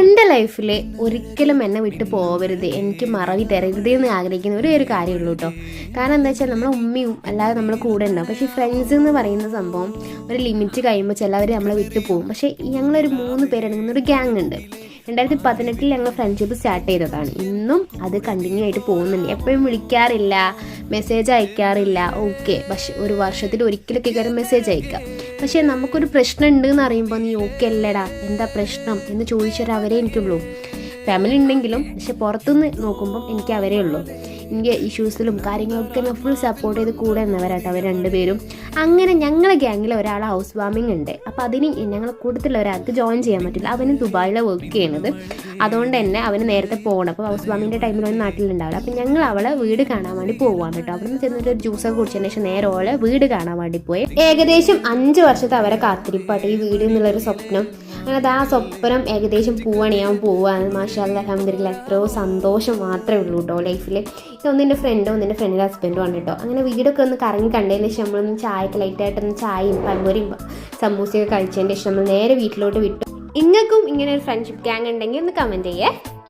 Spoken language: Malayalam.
എൻ്റെ ലൈഫിൽ ഒരിക്കലും എന്നെ വിട്ട് പോകരുത്, എനിക്ക് മറവി തരരുത് എന്ന് ആഗ്രഹിക്കുന്ന ഒരു കാര്യമുള്ളൂ കേട്ടോ. കാരണം എന്താ വെച്ചാൽ നമ്മളെ ഉമ്മയും അല്ലാതെ നമ്മൾ കൂടെ ഉണ്ടാവും. പക്ഷേ ഫ്രണ്ട്സ് എന്ന് പറയുന്ന സംഭവം ഒരു ലിമിറ്റ് കഴിയുമ്പോൾ ചിലവർ നമ്മളെ വിട്ട് പോകും. പക്ഷേ ഞങ്ങളൊരു 3 പേരടങ്ങുന്ന ഒരു ഗ്യാങ് ഉണ്ട്. 2018 ഞങ്ങൾ ഫ്രണ്ട്ഷിപ്പ് സ്റ്റാർട്ട് ചെയ്തതാണ്. ഇന്നും അത് കണ്ടിന്യൂ ആയിട്ട് പോകുന്നുണ്ട്. എപ്പോഴും വിളിക്കാറില്ല, മെസ്സേജ് അയക്കാറില്ല, ഓക്കെ. പക്ഷെ ഒരു വർഷത്തിൽ ഒരിക്കലൊക്കെ കയറി മെസ്സേജ് അയക്കാം. പക്ഷേ നമുക്കൊരു പ്രശ്നം ഉണ്ട് എന്ന് അറിയുമ്പോൾ നീ ഓക്കെ അല്ലടാ, എന്താ പ്രശ്നം എന്ന് ചോദിച്ചാൽ അവരേ എനിക്കുള്ളൂ. ഫാമിലി ഉണ്ടെങ്കിലും പക്ഷെ പുറത്തുനിന്ന് നോക്കുമ്പം എനിക്ക് അവരേ ഉള്ളൂ. എനിക്ക് ഇഷ്യൂസിലും കാര്യങ്ങളൊക്കെ ഫുൾ സപ്പോർട്ട് ചെയ്ത് കൂടെ എന്നവരാട്ടോ അവർ 2 പേരും. അങ്ങനെ ഞങ്ങളെ ഗ്യാങ്ങിൽ ഒരാൾ ഹൗസ് വാമിംഗ് ഉണ്ട്. അപ്പോൾ അതിന് ഞങ്ങളെ കൂട്ടത്തിലുള്ള ഒരാൾക്ക് ജോയിൻ ചെയ്യാൻ പറ്റില്ല. അവന് ദുബായിലാണ് വർക്ക് ചെയ്യണത്. അതുകൊണ്ട് തന്നെ അവന് നേരത്തെ പോകണം. അപ്പോൾ ഹൗസ് വാമിൻ്റെ ടൈമിൽ അവന് നാട്ടിലുണ്ടാവില്ല. അപ്പോൾ ഞങ്ങൾ അവളെ വീട് കാണാൻ വേണ്ടി പോവാണ് കേട്ടോ. അവിടെ നിന്ന് ചെന്നിട്ട് ഒരു ജ്യൂസൊക്കെ കുടിച്ചതിന് ശേഷം നേരെ ഓളെ വീട് കാണാൻ വേണ്ടി പോയി. ഏകദേശം 5 വർഷത്തെ അവരെ കാത്തിരിപ്പാട്ട് ഈ വീട് എന്നുള്ളൊരു സ്വപ്നം. അങ്ങനെ അത് ആ സ്വപ്നം ഏകദേശം പോവാണ് പോവാണ്. മാഷാ അല്ലാഹ് അൽഹംദുലില്ലാഹ്, എത്രയോ സന്തോഷം മാത്രമേ ഉള്ളൂ കേട്ടോ ലൈഫിൽ. ഒന്നിൻ്റെ ഫ്രണ്ടും ഒന്നിൻ്റെ ഫ്രണ്ടിൻ്റെ ഹസ്ബൻഡും ആണ് കേട്ടോ. അങ്ങനെ വീടൊക്കെ ഒന്ന് കറങ്ങി കണ്ടതിന് ശേഷം നമ്മളൊന്ന് ചായക്ക് ലൈറ്റായിട്ടൊന്ന് ചായയും പഴംപൊരിയും സമൂസയൊക്കെ കഴിച്ചതിന് ശേഷം നമ്മൾ നേരെ വീട്ടിലോട്ട് വിട്ടു. ഇങ്ങൾക്കും ഇങ്ങനെ ഒരു ഫ്രണ്ട്ഷിപ്പ് ഗ്യാങ് ഉണ്ടെങ്കിൽ ഒന്ന് കമൻറ്റ് ചെയ്യേ.